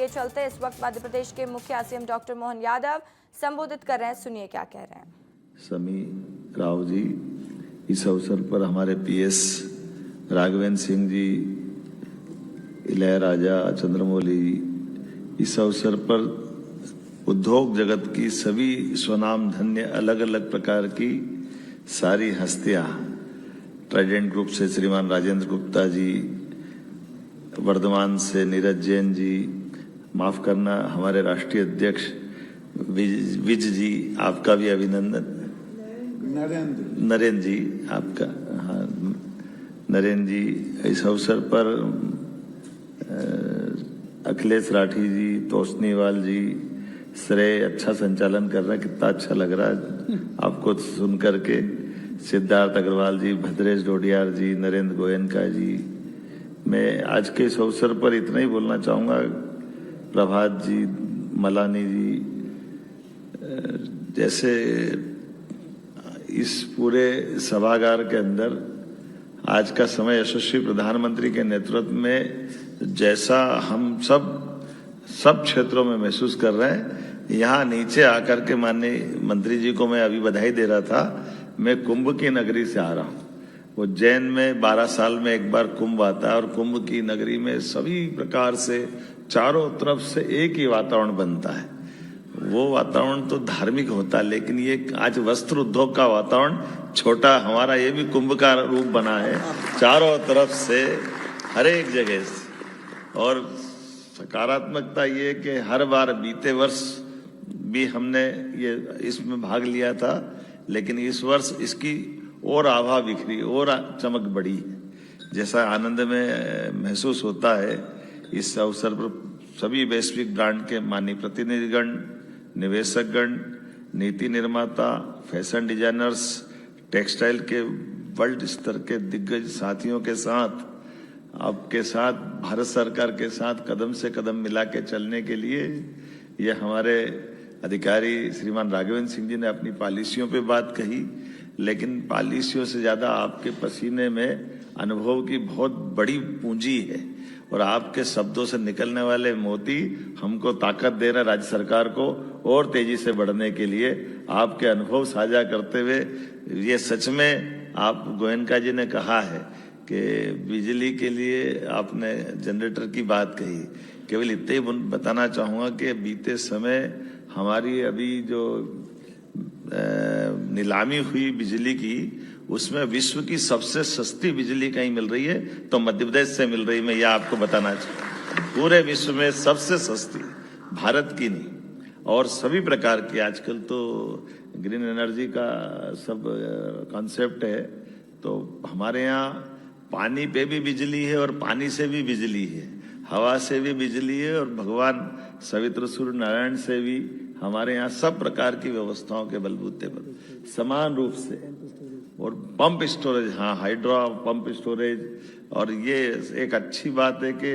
लिए चलते इस वक्त मध्य प्रदेश के मुखिया सीएम डॉक्टर मोहन यादव संबोधित कर रहे हैं। सुनिए क्या कह रहे हैं। समी राव जी, इस अवसर पर हमारे पीएस राघवेंद्र सिंह जी, इलैयाराजा, चंद्रमौली, इस अवसर पर उद्योग जगत की सभी स्वनाम धन्य अलग अलग प्रकार की सारी हस्तियां, ट्राइडेंट ग्रुप से श्रीमान राजेंद्र गुप्ता जी, वर्धमान से नीरज जैन जी, माफ करना हमारे राष्ट्रीय अध्यक्ष विज जी, आपका भी अभिनंदन। नरेंद्र जी, आपका, हाँ नरेंद्र जी, इस अवसर पर अखिलेश राठी जी, तोषनीवाल जी, श्रेय अच्छा संचालन कर रहे हैं, कितना अच्छा लग रहा है आपको सुन करके। सिद्धार्थ अग्रवाल जी, भद्रेश डोडियार जी, नरेंद्र गोयनका जी। मैं आज के इस अवसर पर इतना ही बोलना चाहूंगा। प्रभात जी, मलानी जी, जैसे इस पूरे सभागार के अंदर आज का समय यशस्वी प्रधानमंत्री के नेतृत्व में जैसा हम सब क्षेत्रों में महसूस कर रहे हैं, यहाँ नीचे आकर के माननीय मंत्री जी को मैं अभी बधाई दे रहा था। मैं कुंभ की नगरी से आ रहा हूँ। उज्जैन में 12 साल में एक बार कुंभ आता है और कुंभ की नगरी में सभी प्रकार से चारों तरफ से एक ही वातावरण बनता है। वो वातावरण तो धार्मिक होता है, लेकिन ये आज वस्त्र उद्योग का वातावरण छोटा हमारा ये भी कुंभ का रूप बना है, चारों तरफ से हर एक जगह से। और सकारात्मकता ये कि हर बार बीते वर्ष भी हमने ये इसमें भाग लिया था, लेकिन इस वर्ष इसकी और आभा बिखरी और चमक बढ़ी है। जैसा आनंद में महसूस होता है इस अवसर पर सभी वैश्विक ब्रांड के माननीय प्रतिनिधिगण, निवेशकगण, नीति निर्माता, फैशन डिजाइनर्स, टेक्सटाइल के वर्ल्ड स्तर के दिग्गज साथियों के साथ, आपके साथ, भारत सरकार के साथ कदम से कदम मिला के चलने के लिए ये हमारे अधिकारी श्रीमान राघवेंद्र सिंह जी ने अपनी पॉलिसियों पे बात कही, लेकिन पॉलिसियों से ज्यादा आपके पसीने में अनुभव की बहुत बड़ी पूंजी है और आपके शब्दों से निकलने वाले मोती हमको ताकत दे रहे राज्य सरकार को और तेजी से बढ़ने के लिए। आपके अनुभव साझा करते हुए ये सच में आप गोयनका जी ने कहा है कि बिजली के लिए आपने जनरेटर की बात कही। केवल इतना ही बताना चाहूंगा कि बीते समय हमारी अभी जो नीलामी हुई बिजली की, उसमें विश्व की सबसे सस्ती बिजली कहीं मिल रही है तो मध्य प्रदेश से मिल रही है। मैं यह आपको बताना चाहूँ, पूरे विश्व में सबसे सस्ती, भारत की नहीं। और सभी प्रकार की आजकल तो ग्रीन एनर्जी का सब कॉन्सेप्ट है, तो हमारे यहाँ पानी पे भी बिजली है और पानी से भी बिजली है, हवा से भी बिजली है और भगवान सवित्र सूर्य नारायण से भी हमारे यहाँ सब प्रकार की व्यवस्थाओं के बलबूते पर समान रूप से। और पंप स्टोरेज, हाँ, हाइड्रो पंप स्टोरेज। और ये एक अच्छी बात है कि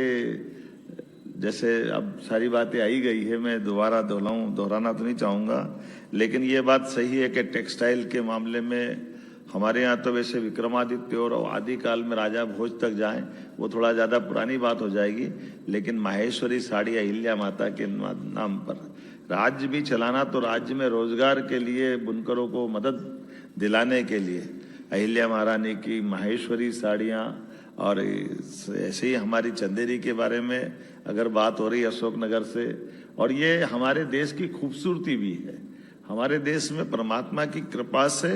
जैसे अब सारी बातें आई गई है, मैं दोबारा दोहराना तो नहीं चाहूंगा, लेकिन ये बात सही है कि टेक्सटाइल के मामले में हमारे यहाँ तो वैसे विक्रमादित्य और आदिकाल में राजा भोज तक जाएं, वो थोड़ा ज्यादा पुरानी बात हो जाएगी, लेकिन माहेश्वरी साड़ी अहिल्या माता के नाम पर राज्य भी चलाना, तो राज्य में रोजगार के लिए बुनकरों को मदद दिलाने के लिए अहिल्या महारानी की माहेश्वरी साड़ियाँ, और ऐसे ही हमारी चंदेरी के बारे में अगर बात हो रही अशोकनगर से, और ये हमारे देश की खूबसूरती भी है। हमारे देश में परमात्मा की कृपा से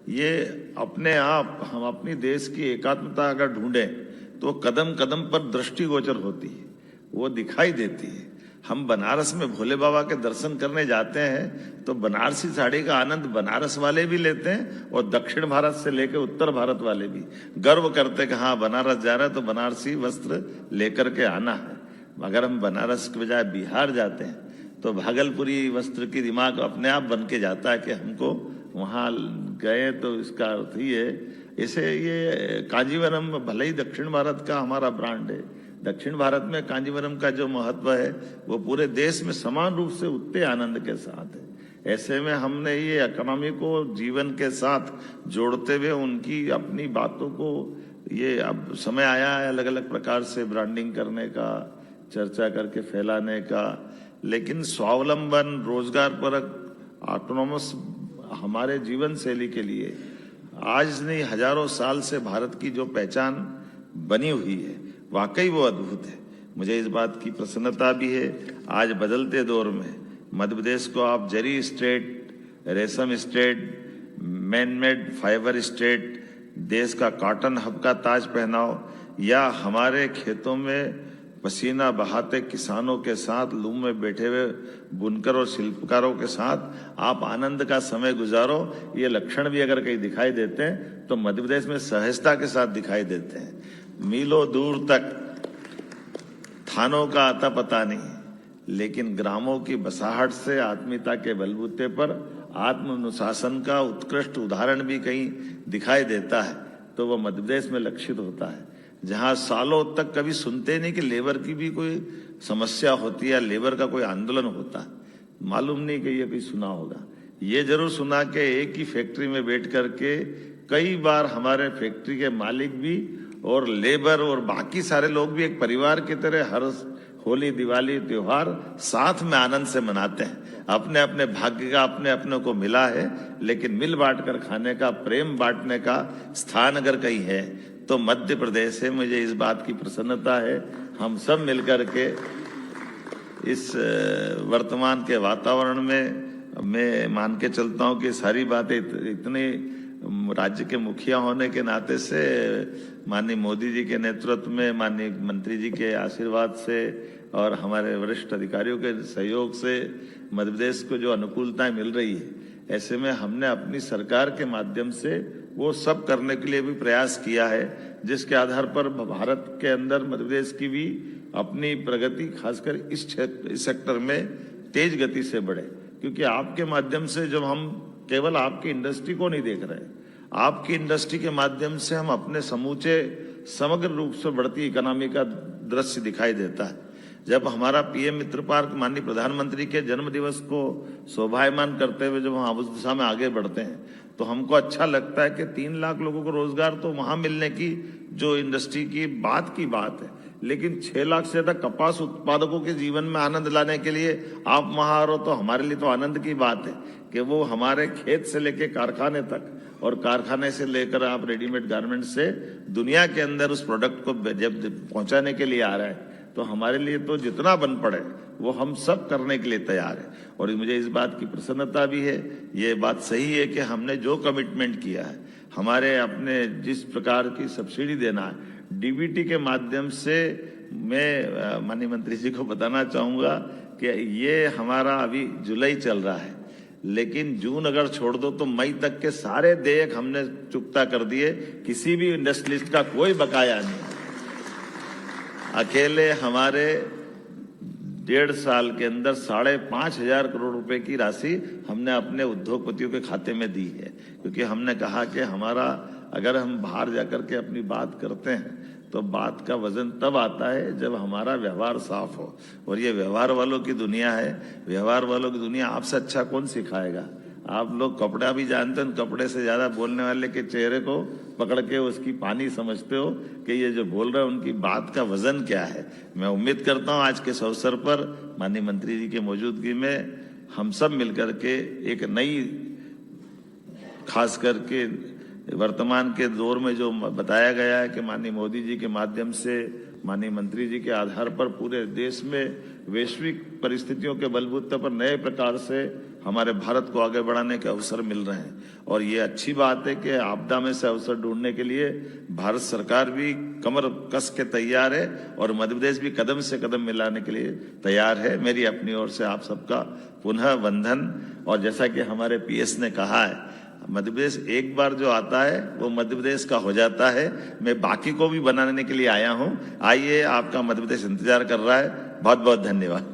ये अपने आप, हम अपनी देश की एकात्मता अगर ढूंढें तो कदम कदम पर दृष्टिगोचर होती है, वो दिखाई देती है। हम बनारस में भोले बाबा के दर्शन करने जाते हैं तो बनारसी साड़ी का आनंद बनारस वाले भी लेते हैं और दक्षिण भारत से लेकर उत्तर भारत वाले भी गर्व करते हैं कि हाँ, बनारस जा रहे हैं तो बनारसी वस्त्र लेकर के आना है। अगर हम बनारस के बजाय बिहार जाते हैं तो भागलपुरी वस्त्र की दिमाग अपने आप बन के जाता है कि हमको वहाँ गए, तो इसका अर्थ ही है। इसे ये कांजीवरम भले ही दक्षिण भारत का हमारा ब्रांड है, दक्षिण भारत में कांजीवरम का जो महत्व है वो पूरे देश में समान रूप से उतने आनंद के साथ है। ऐसे में हमने ये इकोनॉमी को जीवन के साथ जोड़ते हुए उनकी अपनी बातों को, ये अब समय आया है अलग अलग प्रकार से ब्रांडिंग करने का, चर्चा करके फैलाने का, लेकिन स्वावलंबन, रोजगार परक, ऑटोनॉमस हमारे जीवन शैली के लिए आज नहीं हजारों साल से भारत की जो पहचान बनी हुई है वाकई वो अद्भुत है। मुझे इस बात की प्रसन्नता भी है आज बदलते दौर में मध्य प्रदेश को आप जरी स्टेट, रेशम state, man made fibre state, देश का कॉटन हब का ताज पहनाओ, या हमारे खेतों में पसीना बहाते किसानों के साथ, लूम में बैठे हुए बुनकर और शिल्पकारों के साथ आप आनंद का समय गुजारो, ये लक्षण भी अगर कहीं दिखाई देते हैं तो मध्य प्रदेश में सहजता के साथ दिखाई देते हैं। मीलों दूर तक थानों का आता पता नहीं, लेकिन ग्रामों की बसाहट से आत्मीयता के बलबूते पर आत्मानुशासन का उत्कृष्ट उदाहरण भी कहीं दिखाई देता है तो वह मध्य प्रदेश में लक्षित होता है, जहां सालों तक कभी सुनते नहीं कि लेबर की भी कोई समस्या होती है या लेबर का कोई आंदोलन होता है। मालूम नहीं कि ये कोई सुना होगा। ये जरूर सुना कि एक ही फैक्ट्री में बैठ करके कई बार हमारे फैक्ट्री के मालिक भी और लेबर और बाकी सारे लोग भी एक परिवार की तरह हर होली, दिवाली, त्योहार साथ में आनंद से मनाते हैं। अपने अपने भाग्य का अपने अपने को मिला है, लेकिन मिल बांट कर खाने का, प्रेम बांटने का स्थान अगर कहीं है तो मध्य प्रदेश है। मुझे इस बात की प्रसन्नता है हम सब मिलकर के इस वर्तमान के वातावरण में मैं मान के चलता हूं कि सारी बातें इतनी राज्य के मुखिया होने के नाते से माननीय मोदी जी के नेतृत्व में, माननीय मंत्री जी के आशीर्वाद से और हमारे वरिष्ठ अधिकारियों के सहयोग से मध्य प्रदेश को जो अनुकूलताएं मिल रही है, ऐसे में हमने अपनी सरकार के माध्यम से वो सब करने के लिए भी प्रयास किया है जिसके आधार पर भारत के अंदर मध्य प्रदेश की भी अपनी प्रगति खासकर इस सेक्टर में तेज गति से बढ़े। क्योंकि आपके माध्यम से जब हम केवल आपकी इंडस्ट्री को नहीं देख रहे, आपकी इंडस्ट्री के माध्यम से हम अपने समूचे समग्र रूप से बढ़ती इकोनॉमी का दृश्य दिखाई देता है। जब हमारा पीएम मित्र पार्क माननीय प्रधानमंत्री के जन्म दिवस को शोभायमान करते हुए जब हम उस दिशा में आगे बढ़ते हैं तो हमको अच्छा लगता है कि 3 लाख लोगों को रोजगार तो वहां मिलने की जो इंडस्ट्री की बात है, लेकिन 6 लाख से ज्यादा कपास उत्पादकों के जीवन में आनंद लाने के लिए आप वहां आ रहे हो तो हमारे लिए तो आनंद की बात है कि वो हमारे खेत से लेकर कारखाने तक और कारखाने से लेकर आप रेडीमेड गारमेंट से दुनिया के अंदर उस प्रोडक्ट को जब पहुंचाने के लिए आ रहा है तो हमारे लिए तो जितना बन पड़े वो हम सब करने के लिए तैयार है। और मुझे इस बात की प्रसन्नता भी है, ये बात सही है कि हमने जो कमिटमेंट किया है, हमारे अपने जिस प्रकार की सब्सिडी देना है डीबीटी के माध्यम से, मैं माननीय मंत्री जी को बताना चाहूंगा कि ये हमारा अभी जुलाई चल रहा है, लेकिन जून अगर छोड़ दो तो मई तक के सारे देयक हमने चुकता कर दिए, किसी भी इंडस्ट्रियलिस्ट का कोई बकाया नहीं। अकेले हमारे 1.5 साल के अंदर 5,500 करोड़ रुपए की राशि हमने अपने उद्योगपतियों के खाते में दी है, क्योंकि हमने कहा कि हमारा अगर हम बाहर जाकर के अपनी बात करते हैं तो बात का वजन तब आता है जब हमारा व्यवहार साफ हो। और ये व्यवहार वालों की दुनिया है, व्यवहार वालों की दुनिया आपसे अच्छा कौन सिखाएगा। आप लोग कपड़ा भी जानते हैं, कपड़े से ज्यादा बोलने वाले के चेहरे को पकड़ के उसकी पानी समझते हो कि ये जो बोल रहे हैं उनकी बात का वजन क्या है। मैं उम्मीद करता हूं आज के इस अवसर पर माननीय मंत्री जी की मौजूदगी में हम सब मिलकर के एक नई, खास करके वर्तमान के दौर में जो बताया गया है कि माननीय मोदी जी के माध्यम से, माननीय मंत्री जी के आधार पर पूरे देश में वैश्विक परिस्थितियों के बलबूते पर नए प्रकार से हमारे भारत को आगे बढ़ाने के अवसर मिल रहे हैं। और ये अच्छी बात है कि आपदा में से अवसर ढूंढने के लिए भारत सरकार भी कमर कस के तैयार है और मध्य प्रदेश भी कदम से कदम मिलाने के लिए तैयार है। मेरी अपनी ओर से आप सबका पुनः वंदन। और जैसा कि हमारे पीएस ने कहा है, मध्य प्रदेश एक बार जो आता है वो मध्य प्रदेश का हो जाता है। मैं बाकी को भी बनाने के लिए आया हूं। आइए, आपका मध्य प्रदेश इंतजार कर रहा है। बहुत बहुत धन्यवाद।